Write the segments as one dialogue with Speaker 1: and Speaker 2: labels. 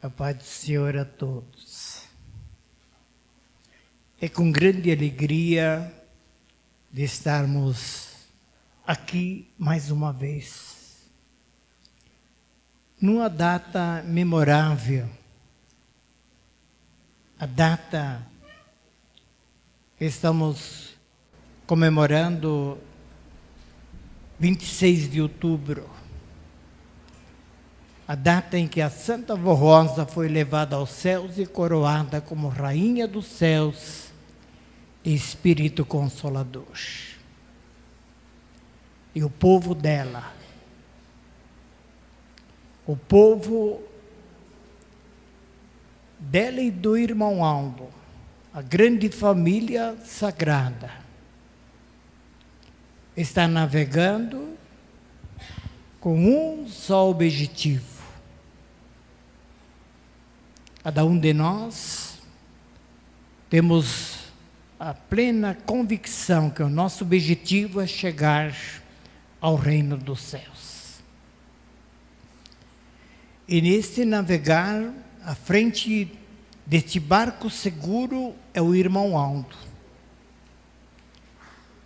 Speaker 1: A paz do Senhor a todos. É com grande alegria de estarmos aqui mais uma vez, numa data memorável, a data que estamos comemorando 26 de outubro, a data em que a Santa Vó Rosa foi levada aos céus e coroada como Rainha dos Céus e Espírito Consolador. E o povo dela, e do irmão Aldo, a grande família sagrada, está navegando com um só objetivo. Cada um de nós temos a plena convicção que o nosso objetivo é chegar ao reino dos céus. E nesse navegar, à frente deste barco seguro é o irmão Aldo,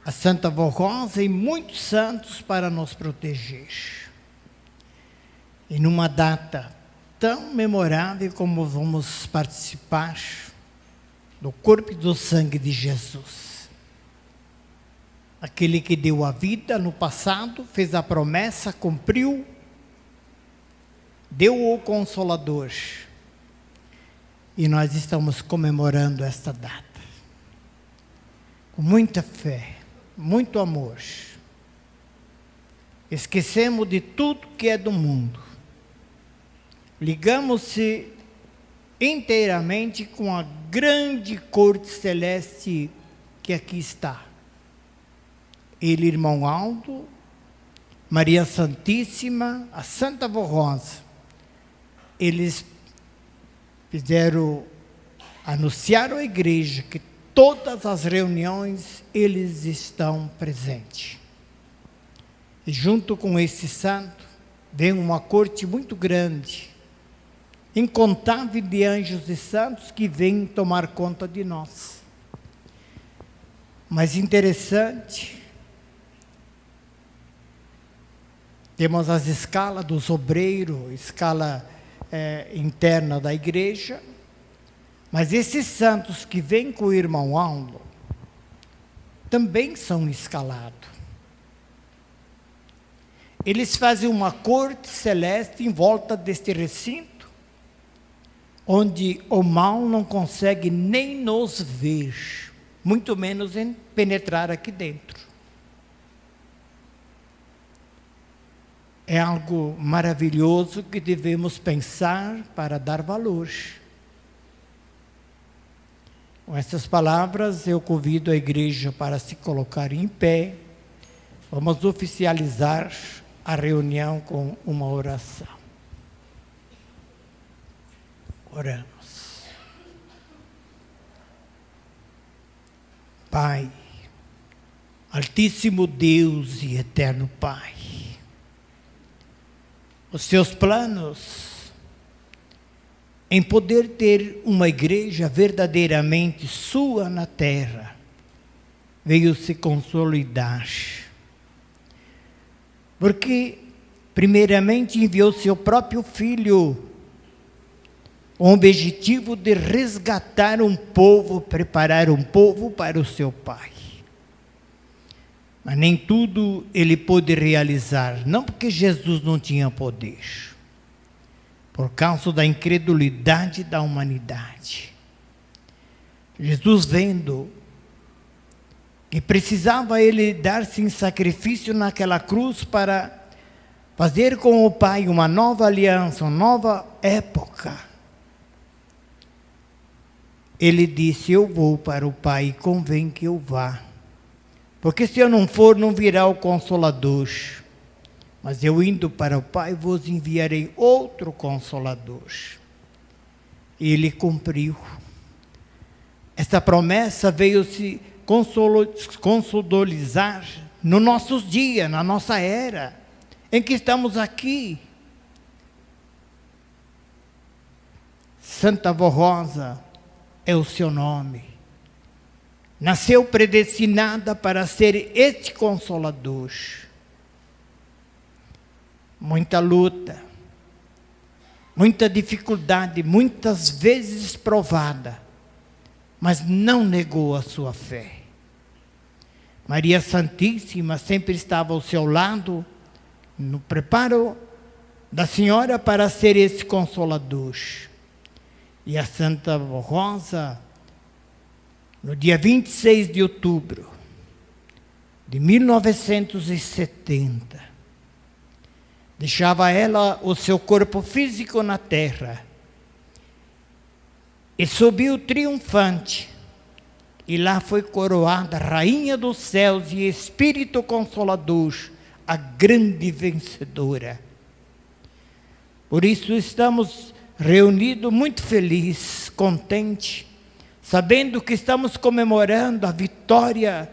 Speaker 1: a Santa Vó Rosa e muitos santos para nos proteger. E numa data tão memorável como vamos participar do corpo e do sangue de Jesus, aquele que deu a vida no passado, fez a promessa, cumpriu, deu o Consolador, e nós estamos comemorando esta data com muita fé, muito amor. Esquecemos de tudo que é do mundo, ligamos-se inteiramente com a grande corte celeste que aqui está. Ele, irmão Aldo, Maria Santíssima, a Santa Vó Rosa, eles anunciaram à igreja que todas as reuniões eles estão presentes. E junto com esse santo, vem uma corte muito grande, incontável de anjos e santos que vêm tomar conta de nós. Mas interessante, temos as escalas dos obreiros, escala interna da igreja, mas esses santos que vêm com o irmão Aldo também são escalados. Eles fazem uma corte celeste em volta deste recinto, onde o mal não consegue nem nos ver, muito menos penetrar aqui dentro. É algo maravilhoso que devemos pensar para dar valor. Com essas palavras, eu convido a igreja para se colocar em pé. Vamos oficializar a reunião com uma oração. Oramos. Pai, Altíssimo Deus e Eterno Pai, os seus planos em poder ter uma igreja verdadeiramente sua na terra veio se consolidar, porque primeiramente enviou seu próprio Filho com o objetivo de resgatar um povo, preparar um povo para o seu Pai. Mas nem tudo ele pôde realizar, não porque Jesus não tinha poder, por causa da incredulidade da humanidade. Jesus, vendo que precisava ele dar-se em sacrifício naquela cruz para fazer com o Pai uma nova aliança, uma nova época, ele disse: eu vou para o Pai, e convém que eu vá, porque se eu não for, não virá o Consolador, mas eu indo para o Pai, vos enviarei outro Consolador. E ele cumpriu. Essa promessa veio se consolidar nos nossos dias, na nossa era, em que estamos aqui. Santa Avó Rosa é o seu nome. Nasceu predestinada para ser este consolador. Muita luta, muita dificuldade, muitas vezes provada, mas não negou a sua fé. Maria Santíssima sempre estava ao seu lado, no preparo da Senhora para ser esse consolador. E a Santa Avó Rosa, no dia 26 de outubro de 1970, deixava ela o seu corpo físico na terra e subiu triunfante, e lá foi coroada Rainha dos Céus e Espírito Consolador, a grande vencedora. Por isso estamos reunidos muito felizes, contentes, sabendo que estamos comemorando a vitória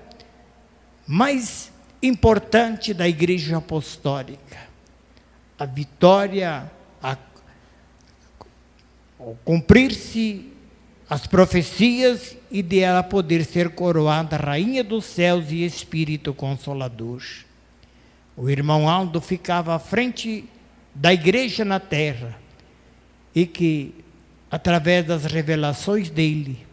Speaker 1: mais importante da Igreja Apostólica. A vitória, ao cumprir-se as profecias e de ela poder ser coroada Rainha dos Céus e Espírito Consolador. O irmão Aldo ficava à frente da igreja na terra e que, através das revelações dele,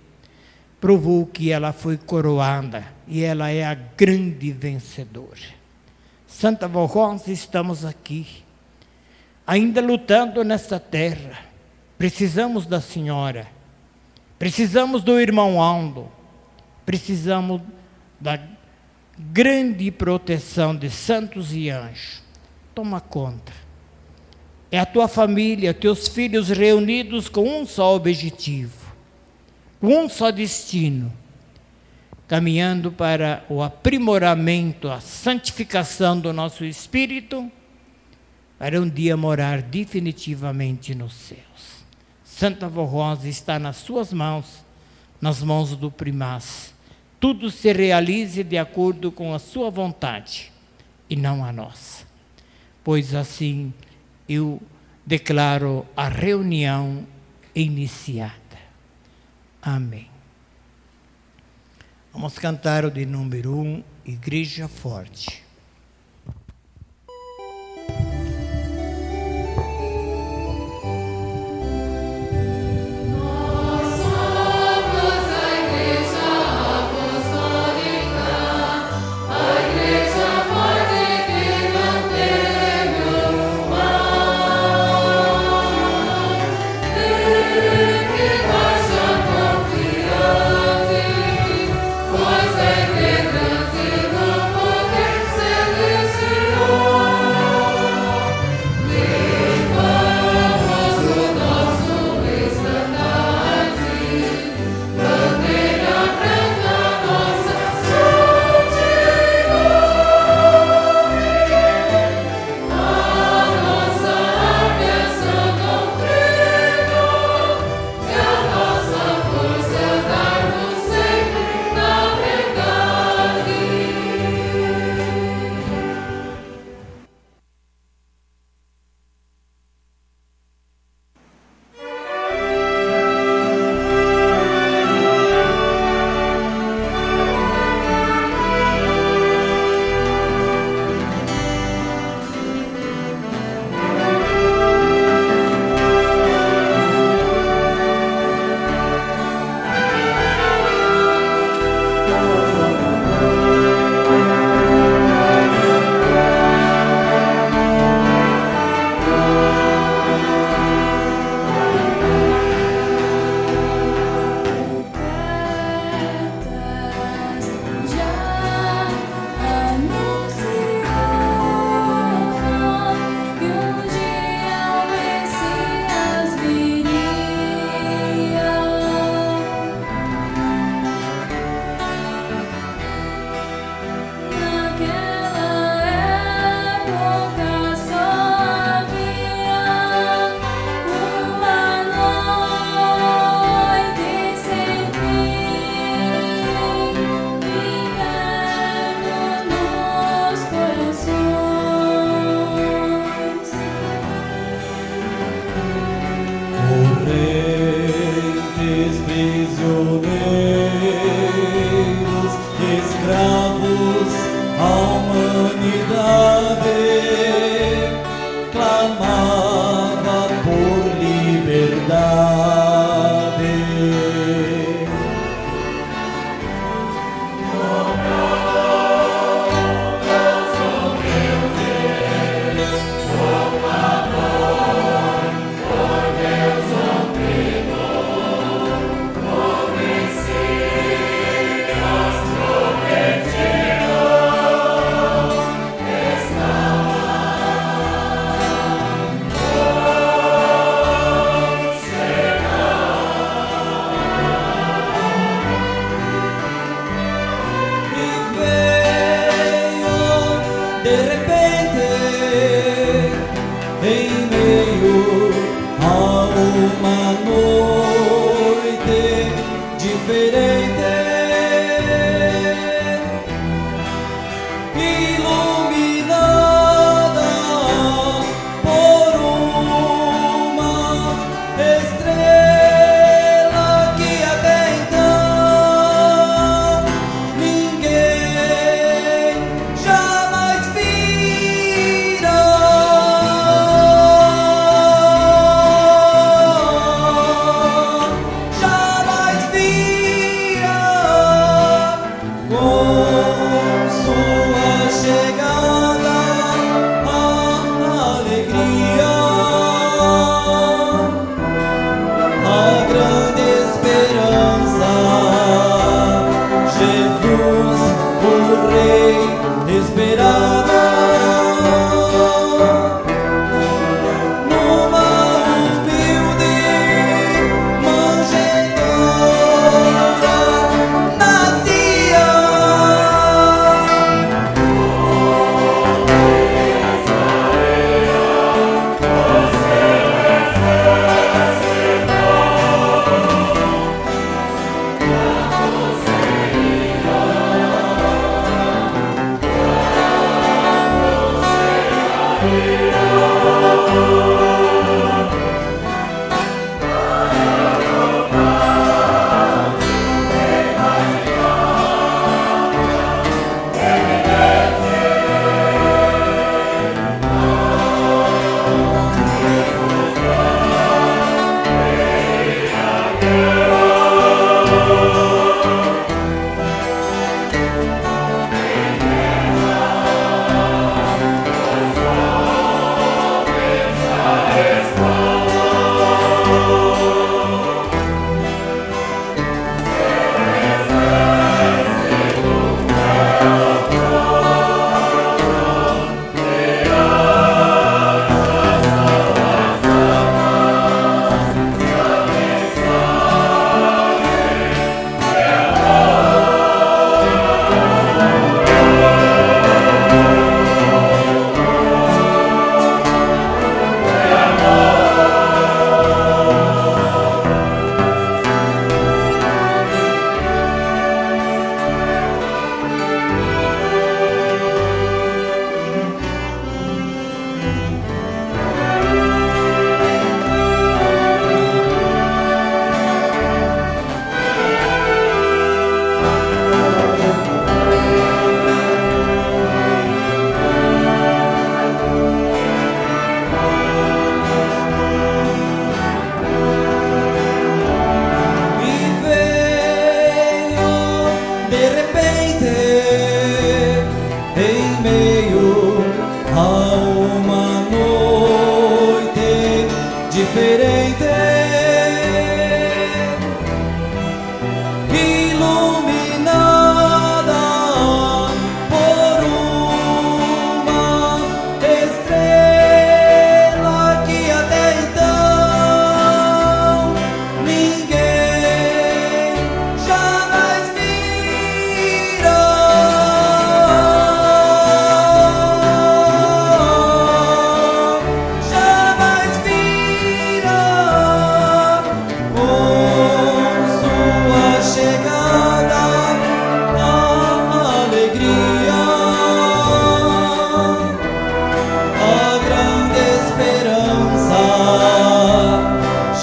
Speaker 1: provou que ela foi coroada e ela é a grande vencedora. Santa Avó Rosa, estamos aqui, ainda lutando nesta terra. Precisamos da Senhora, precisamos do irmão Aldo, precisamos da grande proteção de santos e anjos. Toma conta. É a tua família, teus filhos reunidos com um só objetivo, com um só destino, caminhando para o aprimoramento, a santificação do nosso espírito, para um dia morar definitivamente nos céus. Santa Avó Rosa está nas suas mãos, nas mãos do primaz. Tudo se realize de acordo com a sua vontade e não a nossa. Pois assim eu declaro a reunião iniciada. Amém. Vamos cantar o de número 1, Igreja Forte.
Speaker 2: Pois é que grande no poder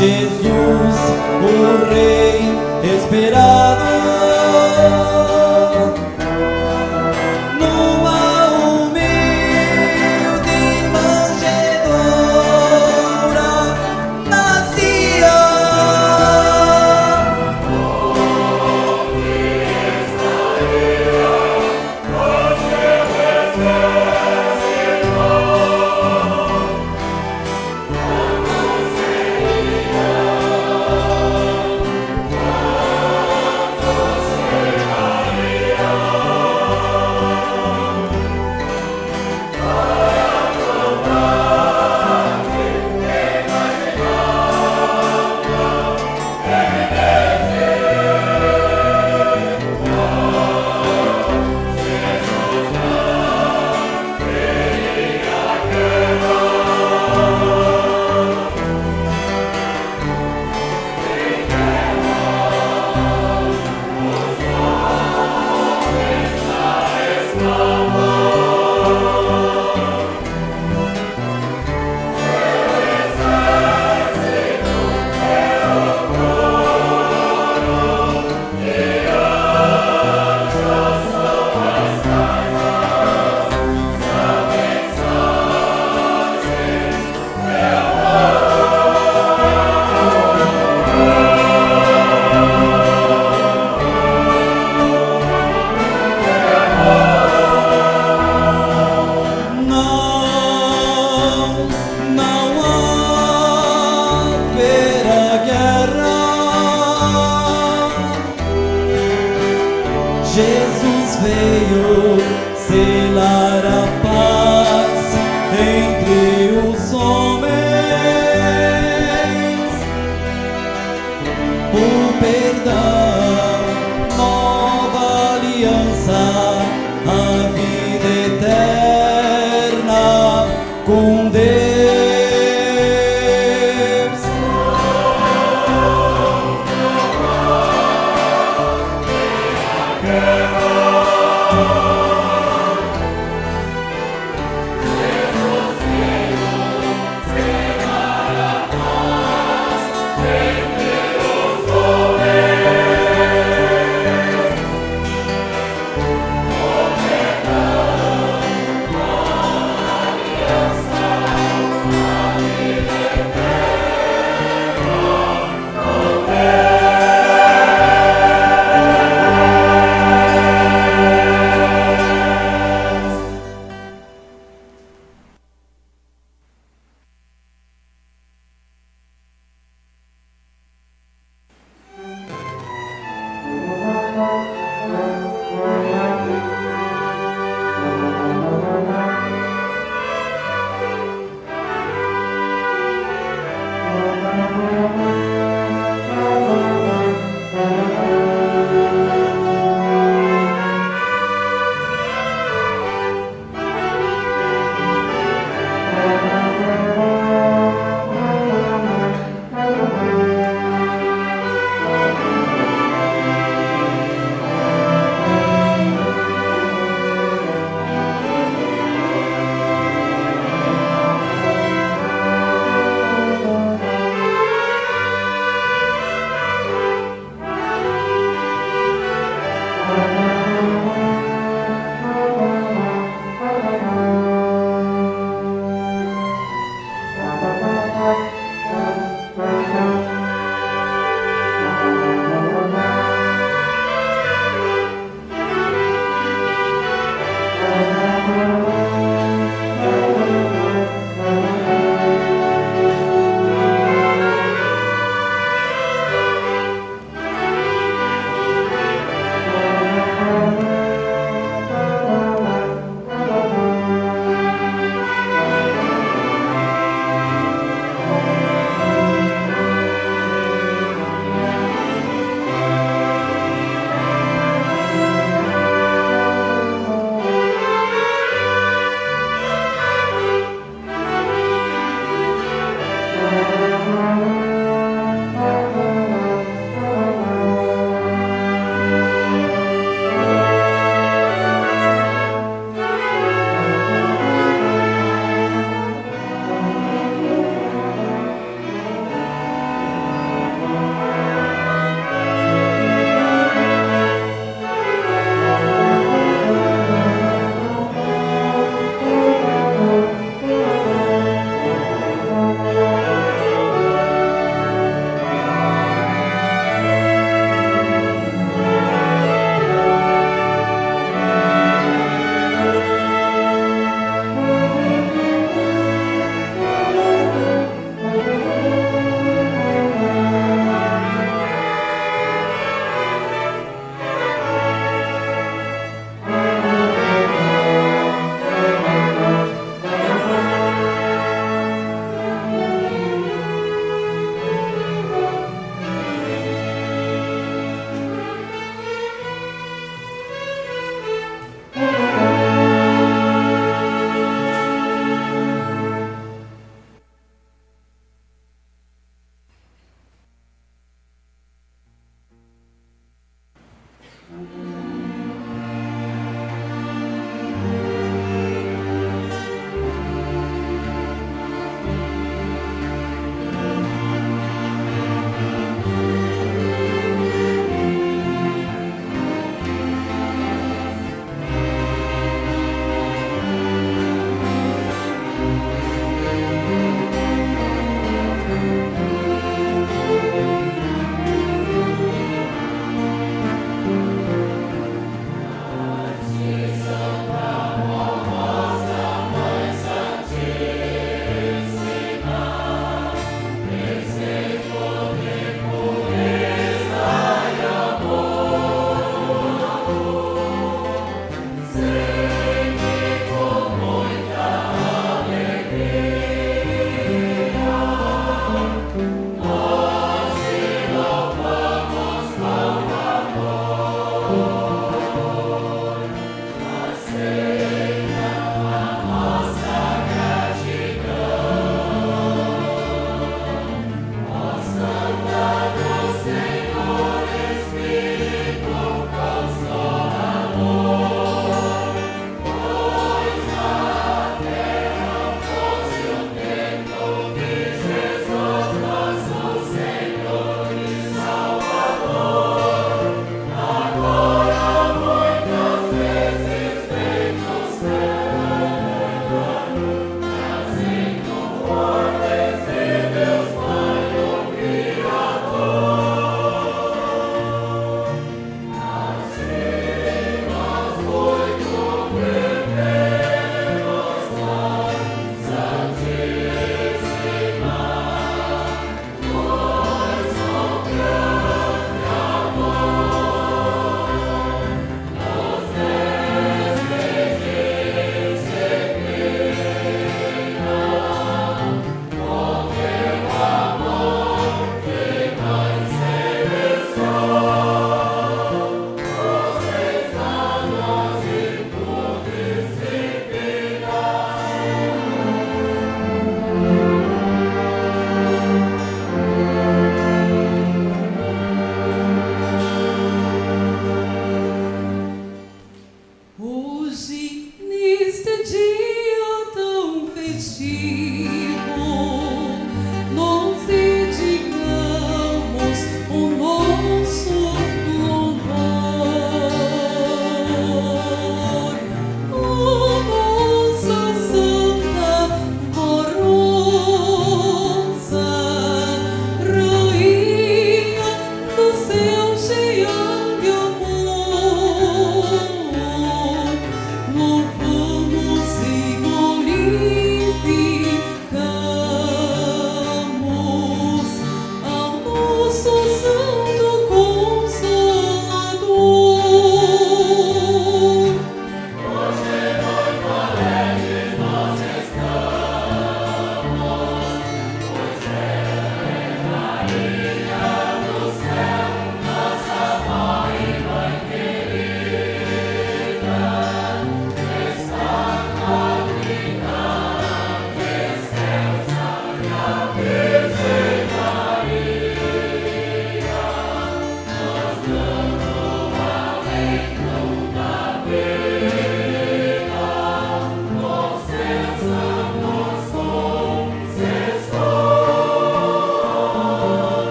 Speaker 2: Jesus, o Rei esperado, numa humilde manjedoura nascia.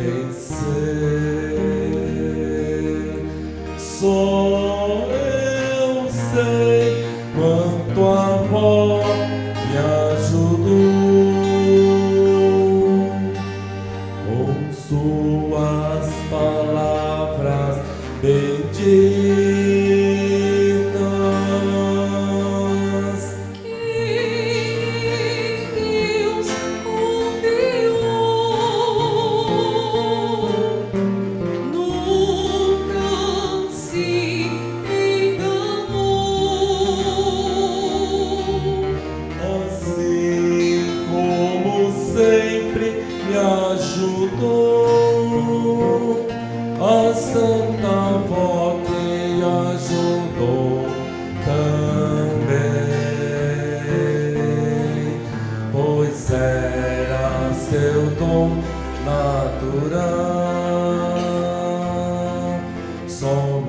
Speaker 2: vencer. Só eu sei quanto a avó me ajudou com suas palavras benditas.
Speaker 3: Que Deus confiou, nunca se enganou.
Speaker 2: Assim como sempre me ajudou, a Santa Avó que ajudou também, pois era seu dom natural, somente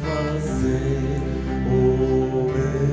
Speaker 2: fazer o bem.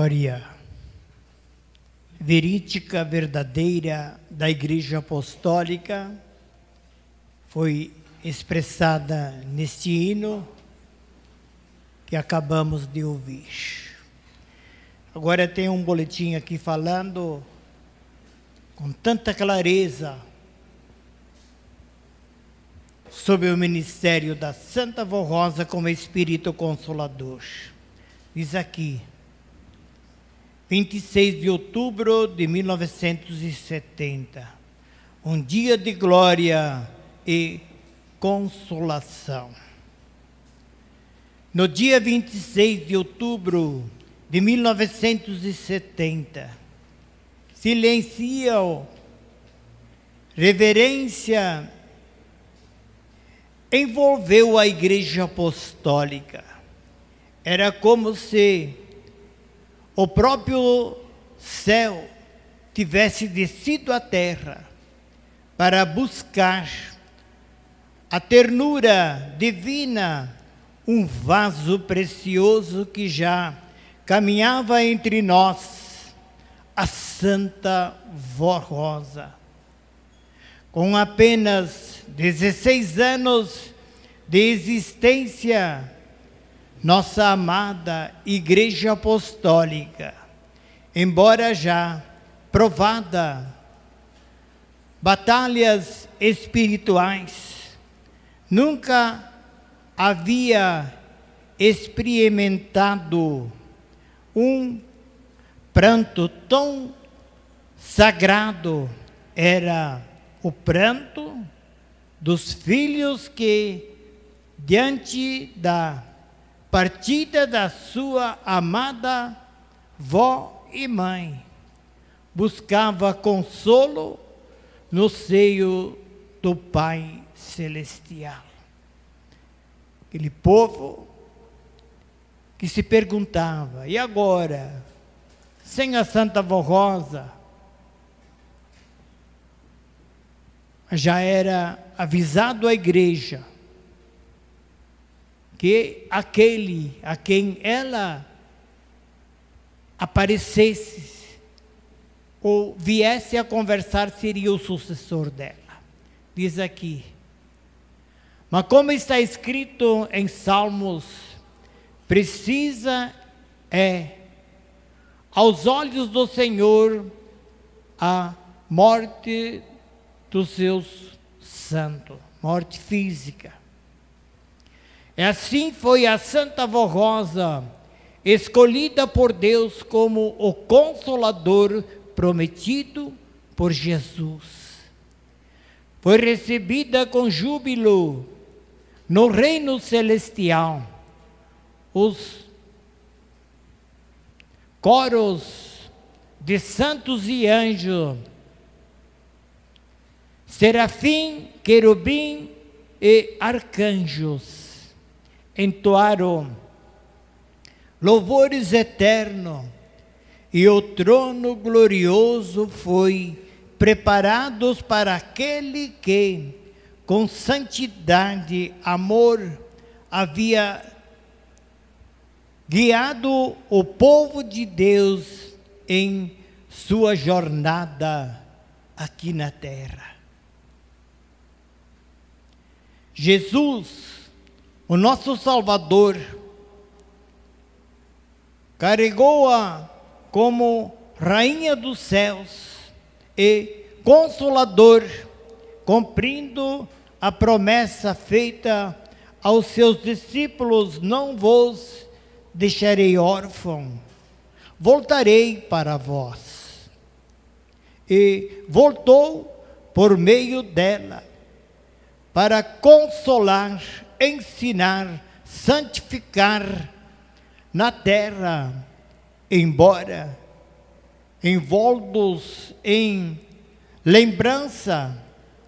Speaker 1: história verídica, verdadeira da Igreja Apostólica foi expressada neste hino que acabamos de ouvir. Agora tem um boletim aqui falando com tanta clareza sobre o ministério da Santa Vó Rosa como Espírito Consolador. Diz aqui, 26 de outubro de 1970, um dia de glória e consolação. No dia 26 de outubro de 1970, silenciam, reverência envolveu a Igreja Apostólica. Era como se o próprio céu tivesse descido à terra para buscar a ternura divina, um vaso precioso que já caminhava entre nós, a Santa Vó Rosa. Com apenas 16 anos de existência, nossa amada Igreja Apostólica, embora já provada, batalhas espirituais, nunca havia experimentado um pranto tão sagrado. Era o pranto dos filhos que, diante da partida da sua amada vó e mãe, buscava consolo no seio do Pai Celestial. Aquele povo que se perguntava, e agora, sem a Santa Vó Rosa? Já era avisado à igreja que aquele a quem ela aparecesse ou viesse a conversar seria o sucessor dela. Diz aqui, mas como está escrito em Salmos, precisa aos olhos do Senhor a morte dos seus santos, morte física. Assim foi a Santa Vó Rosa, escolhida por Deus como o Consolador prometido por Jesus. Foi recebida com júbilo no reino celestial. Os coros de santos e anjos, serafim, querubim e arcanjos entoaram louvores eternos, e o trono glorioso foi preparado para aquele que, com santidade, amor, havia guiado o povo de Deus em sua jornada aqui na terra. Jesus, o nosso Salvador, carregou-a como Rainha dos céus e Consolador, cumprindo a promessa feita aos seus discípulos: não vos deixarei órfão, voltarei para vós. E voltou por meio dela para consolar, ensinar, santificar na terra, embora envoltos em lembrança,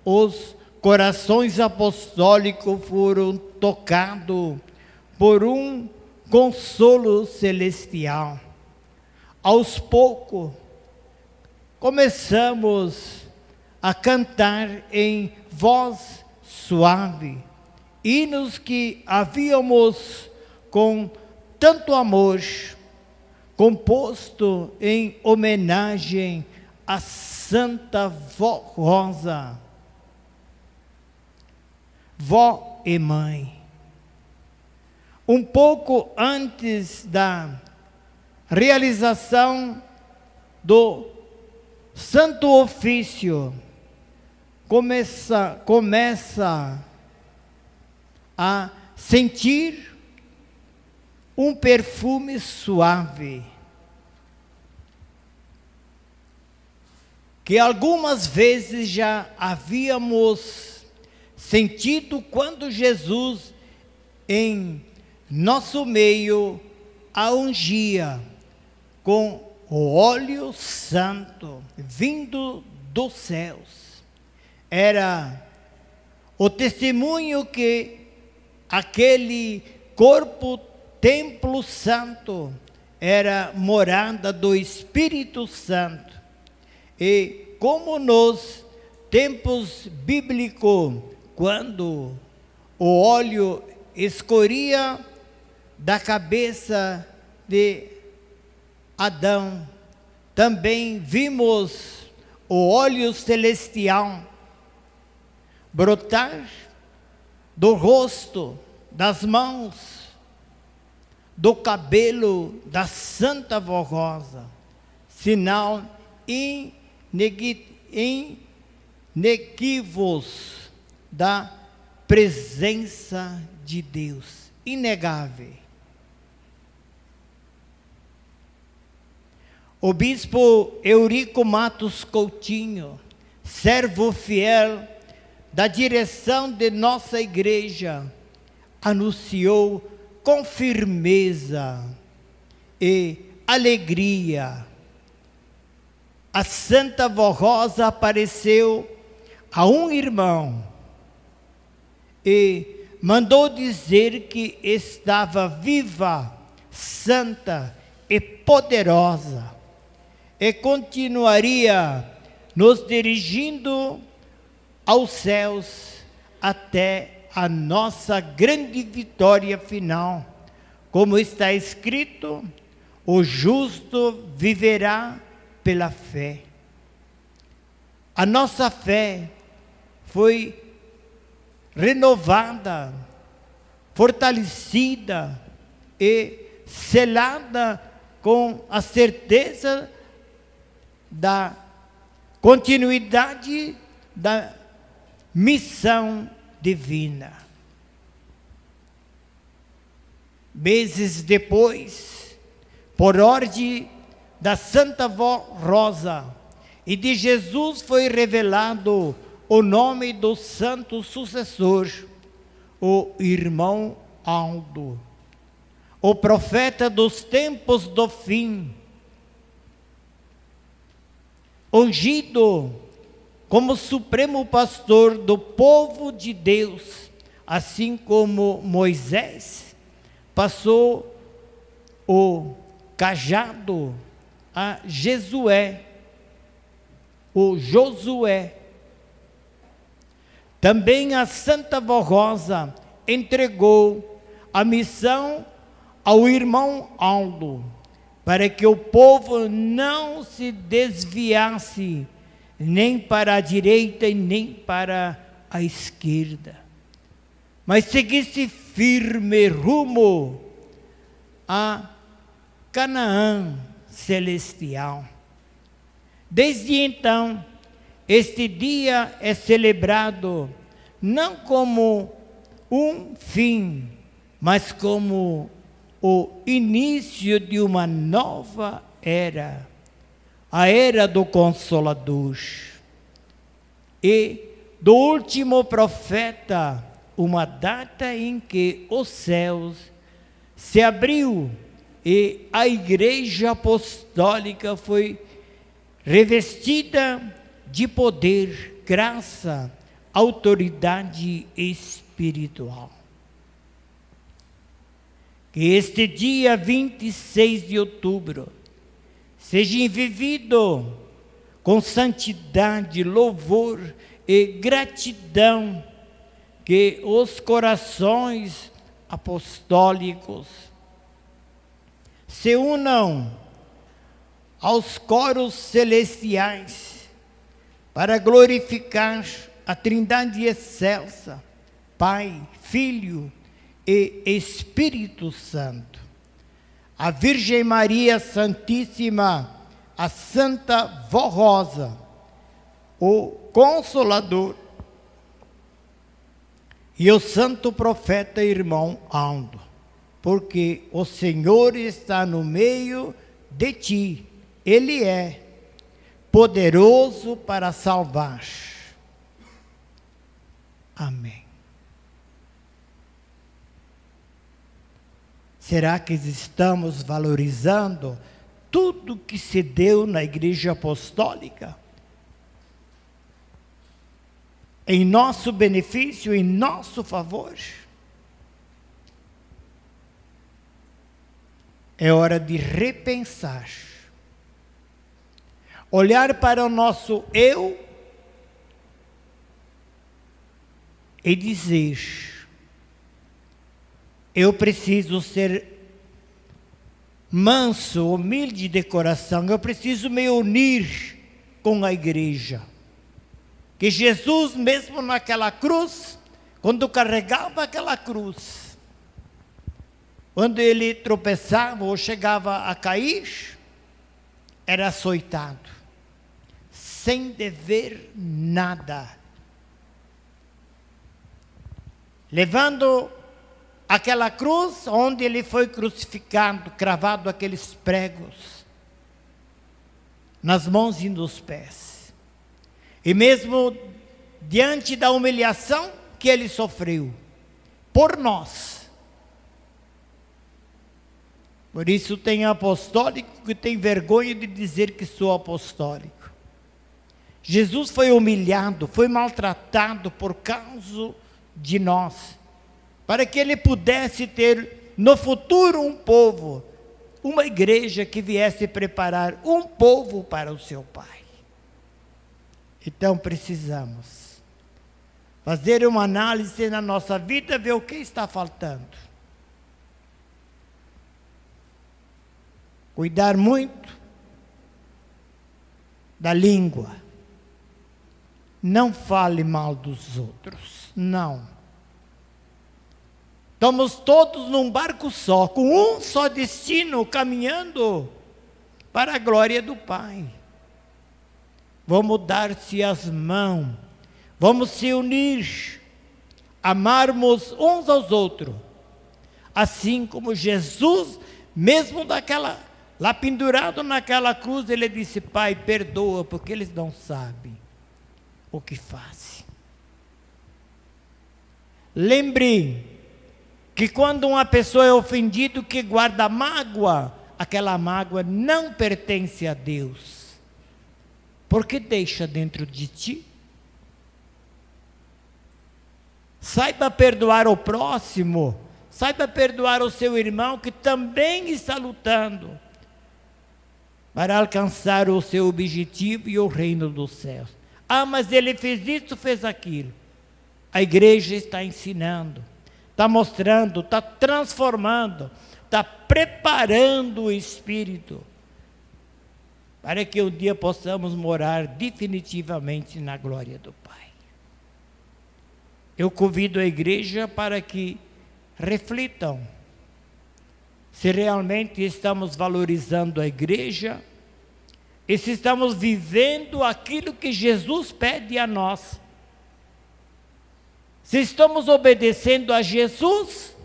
Speaker 1: os corações apostólicos foram tocados por um consolo celestial. Aos poucos, começamos a cantar em voz suave hinos que havíamos com tanto amor composto em homenagem a Santa Vó Rosa, vó e mãe. Um pouco antes da realização do Santo Ofício, começa a sentir um perfume suave, que algumas vezes já havíamos sentido quando Jesus, em nosso meio, a ungia com o óleo santo vindo dos céus. Era o testemunho que aquele corpo, templo santo, era morada do Espírito Santo. E como nos tempos bíblicos, quando o óleo escorria da cabeça de Adão, também vimos o óleo celestial brotar do rosto, das mãos, do cabelo da Santa Vó Rosa, sinal inequívoco da presença de Deus, inegável. O bispo Eurico Matos Coutinho, servo fiel da direção de nossa igreja, anunciou com firmeza e alegria. A Santa Vó Rosa apareceu a um irmão e mandou dizer que estava viva, santa e poderosa, e continuaria nos dirigindo aos céus até a nossa grande vitória final. Como está escrito, o justo viverá pela fé. A nossa fé foi renovada, fortalecida e selada com a certeza da continuidade da missão divina. Meses depois, por ordem da Santa Vó Rosa e de Jesus, foi revelado o nome do santo sucessor, o irmão Aldo, o profeta dos tempos do fim, ungido como supremo pastor do povo de Deus, assim como Moisés passou o cajado a Josué. Também a Santa Vó Rosa entregou a missão ao irmão Aldo, para que o povo não se desviasse nem para a direita e nem para a esquerda, mas seguisse firme rumo a Canaã celestial. Desde então, este dia é celebrado não como um fim, mas como o início de uma nova era, a era do Consolador e do último profeta, uma data em que os céus se abriu e a Igreja Apostólica foi revestida de poder, graça, autoridade espiritual. Que este dia 26 de outubro seja vivido com santidade, louvor e gratidão, que os corações apostólicos se unam aos coros celestiais, para glorificar a Trindade excelsa, Pai, Filho e Espírito Santo. A Virgem Maria Santíssima, a Santa Vó Rosa, o Consolador, e o Santo Profeta Irmão Aldo, porque o Senhor está no meio de ti. Ele é poderoso para salvar. Amém. Será que estamos valorizando tudo que se deu na Igreja Apostólica? Em nosso benefício, em nosso favor? É hora de repensar. Olhar para o nosso eu e dizer: eu preciso ser manso, humilde de coração, eu preciso me unir com a igreja. Que Jesus, mesmo naquela cruz, quando carregava aquela cruz, quando ele tropeçava ou chegava a cair, era açoitado, sem dever nada, levando aquela cruz onde ele foi crucificado, cravado aqueles pregos nas mãos e nos pés. E mesmo diante da humilhação que ele sofreu por nós. Por isso tem apostólico que tem vergonha de dizer que sou apostólico. Jesus foi humilhado, foi maltratado por causa de nós, para que ele pudesse ter no futuro um povo, uma igreja que viesse preparar um povo para o seu Pai. Então precisamos fazer uma análise na nossa vida, ver o que está faltando. Cuidar muito da língua. Não fale mal dos outros, não. Estamos todos num barco só, com um só destino, caminhando para a glória do Pai. Vamos dar-se as mãos, vamos se unir, amarmos uns aos outros, assim como Jesus, mesmo lá pendurado naquela cruz, ele disse: Pai, perdoa, porque eles não sabem o que fazem. Lembre que quando uma pessoa é ofendida, que guarda mágoa, aquela mágoa não pertence a Deus. Porque deixa dentro de ti. Saiba perdoar o próximo, saiba perdoar o seu irmão que também está lutando para alcançar o seu objetivo e o reino dos céus. Ah, mas ele fez isso, fez aquilo. A igreja está ensinando, está mostrando, está transformando, está preparando o espírito para que um dia possamos morar definitivamente na glória do Pai. Eu convido a igreja para que reflitam se realmente estamos valorizando a igreja e se estamos vivendo aquilo que Jesus pede a nós. Se estamos obedecendo a Jesus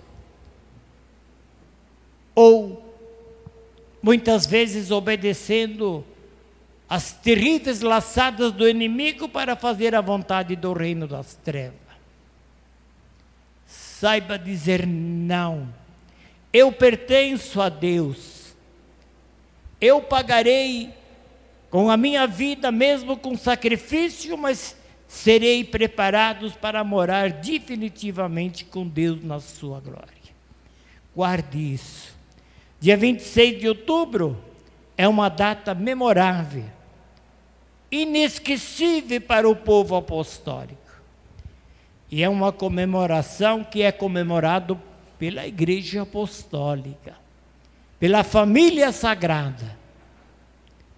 Speaker 1: ou muitas vezes obedecendo as terríveis laçadas do inimigo para fazer a vontade do reino das trevas. Saiba dizer não. Eu pertenço a Deus. Eu pagarei com a minha vida, mesmo com sacrifício, mas serei preparados para morar definitivamente com Deus na sua glória. Guarde isso. Dia 26 de outubro é uma data memorável, inesquecível para o povo apostólico. E é uma comemoração que é comemorado pela Igreja Apostólica, pela família sagrada,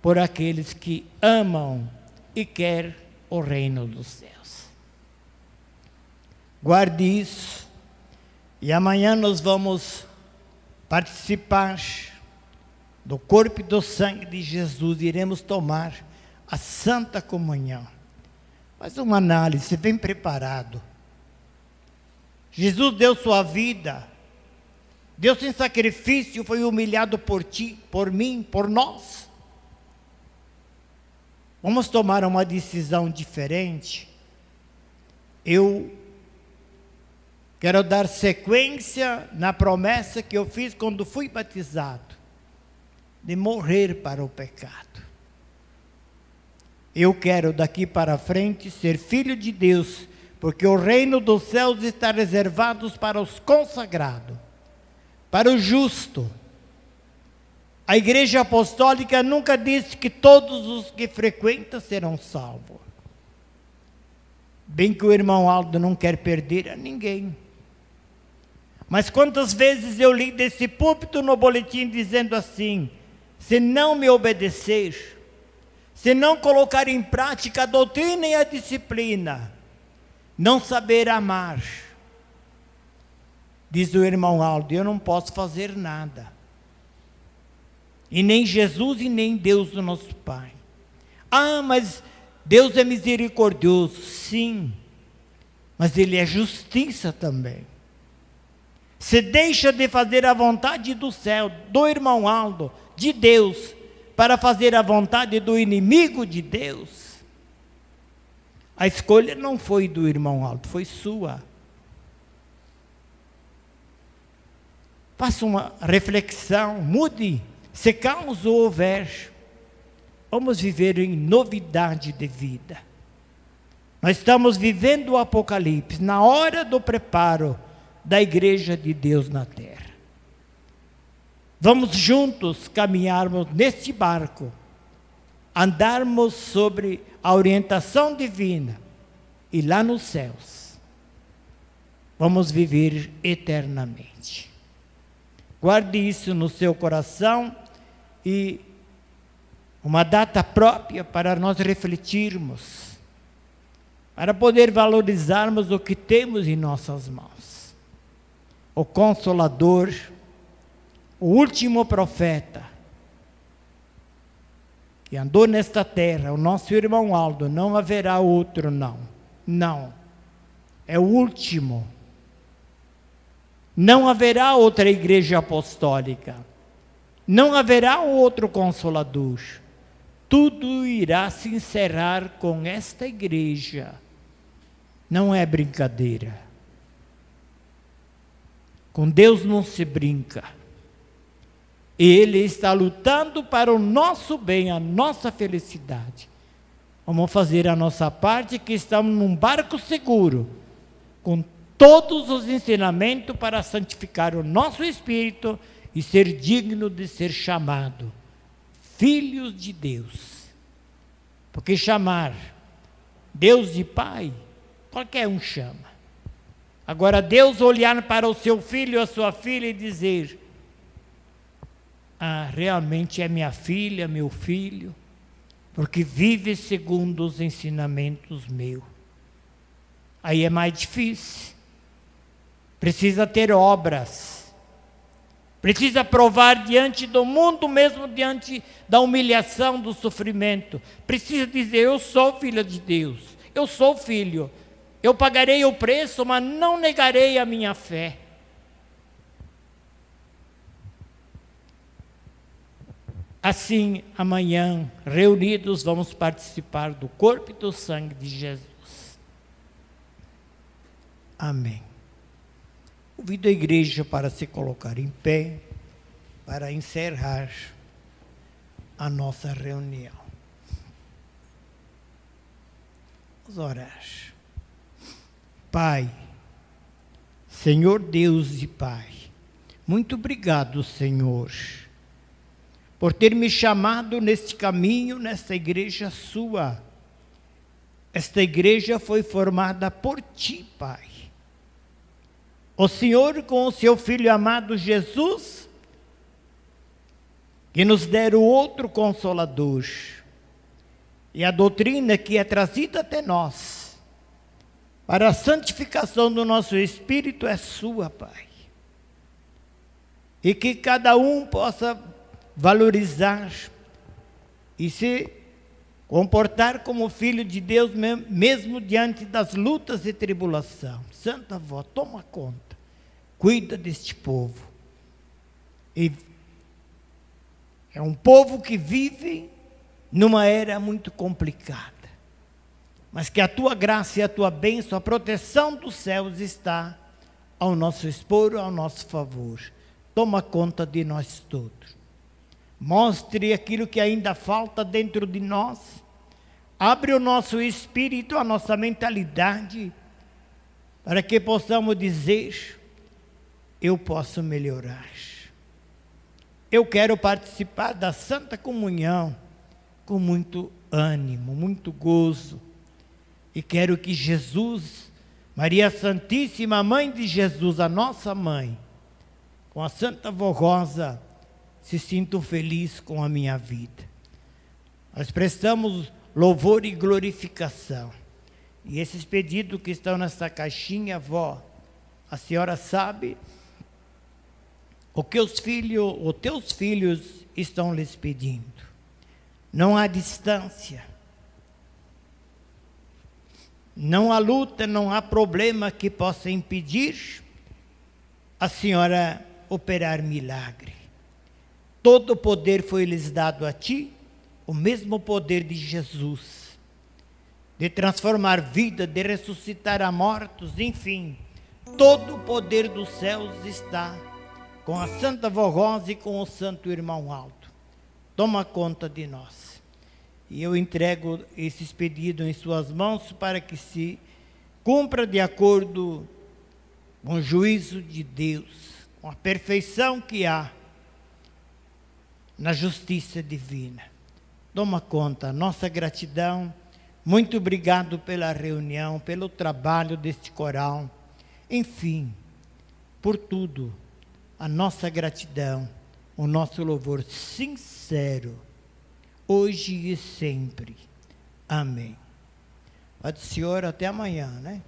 Speaker 1: por aqueles que amam e querem o reino dos céus. Guarde isso, e amanhã nós vamos participar do corpo e do sangue de Jesus, iremos tomar a Santa Comunhão. Faz uma análise, bem preparado. Jesus deu sua vida, Deus em sacrifício foi humilhado por ti, por mim, por nós. Vamos tomar uma decisão diferente. Eu quero dar sequência na promessa que eu fiz quando fui batizado, de morrer para o pecado. Eu quero daqui para frente ser filho de Deus, porque o reino dos céus está reservado para os consagrados, para o justo. A Igreja Apostólica nunca disse que todos os que frequentam serão salvos. Bem que o irmão Aldo não quer perder a ninguém. Mas quantas vezes eu li desse púlpito no boletim dizendo assim: se não me obedecer, se não colocar em prática a doutrina e a disciplina, não saber amar. Diz o irmão Aldo, eu não posso fazer nada. E nem Jesus e nem Deus, o nosso Pai. Ah, mas Deus é misericordioso. Sim, mas Ele é justiça também. Você deixa de fazer a vontade do céu, do irmão Aldo, de Deus, para fazer a vontade do inimigo de Deus. A escolha não foi do irmão Aldo, foi sua. Faça uma reflexão, mude. Se caos houver, vamos viver em novidade de vida. Nós estamos vivendo o Apocalipse, na hora do preparo da igreja de Deus na terra. Vamos juntos caminharmos neste barco, andarmos sobre a orientação divina, e lá nos céus, vamos viver eternamente. Guarde isso no seu coração, e uma data própria para nós refletirmos, para poder valorizarmos o que temos em nossas mãos. O Consolador, o último profeta, que andou nesta terra, o nosso irmão Aldo, não haverá outro não, é o último. Não haverá outra igreja apostólica, não haverá outro Consolador. Tudo irá se encerrar com esta igreja. Não é brincadeira. Com Deus não se brinca. Ele está lutando para o nosso bem, a nossa felicidade. Vamos fazer a nossa parte, que estamos num barco seguro, com todos os ensinamentos para santificar o nosso espírito e ser digno de ser chamado filhos de Deus. Porque chamar Deus de Pai, qualquer um chama. Agora Deus olhar para o seu filho, a sua filha, e dizer: ah, realmente é minha filha, meu filho, porque vive segundo os ensinamentos meus. Aí é mais difícil. Precisa ter obras. Precisa provar diante do mundo, mesmo diante da humilhação, do sofrimento. Precisa dizer: eu sou filha de Deus, eu sou filho. Eu pagarei o preço, mas não negarei a minha fé. Assim, amanhã, reunidos, vamos participar do corpo e do sangue de Jesus. Amém. Convido a igreja para se colocar em pé, para encerrar a nossa reunião. Vamos orar. Pai, Senhor Deus e Pai, muito obrigado, Senhor, por ter me chamado neste caminho, nesta igreja sua. Esta igreja foi formada por Ti, Pai. O Senhor, com o Seu Filho amado Jesus, que nos deram outro Consolador. E a doutrina que é trazida até nós, para a santificação do nosso espírito, é sua, Pai. E que cada um possa valorizar e se comportar como filho de Deus, mesmo diante das lutas e tribulação. Santa Avó, toma conta, cuida deste povo. E é um povo que vive numa era muito complicada, mas que a tua graça e a tua bênção, a proteção dos céus está ao nosso expor, ao nosso favor. Toma conta de nós todos. Mostre aquilo que ainda falta dentro de nós. Abre o nosso espírito, a nossa mentalidade, para que possamos dizer: eu posso melhorar. Eu quero participar da Santa Comunhão com muito ânimo, muito gozo. E quero que Jesus, Maria Santíssima, Mãe de Jesus, a nossa mãe, com a Santa Avó Rosa, se sintam felizes com a minha vida. Nós prestamos louvor e glorificação. E esses pedidos que estão nessa caixinha, vó, a senhora sabe o que os teus filhos estão lhes pedindo. Não há distância, não há luta, não há problema que possa impedir a senhora operar milagre. Todo o poder foi lhes dado a ti, o mesmo poder de Jesus, de transformar vida, de ressuscitar a mortos, enfim, todo o poder dos céus está com a Santa Avó Rosa e com o Santo Irmão Alto. Toma conta de nós. E eu entrego esses pedidos em suas mãos para que se cumpra de acordo com o juízo de Deus, com a perfeição que há na justiça divina. Toma conta, nossa gratidão. Muito obrigado pela reunião, pelo trabalho deste coral. Enfim, por tudo, a nossa gratidão, o nosso louvor sincero, hoje e sempre. Amém. Pai do Senhor, até amanhã, né?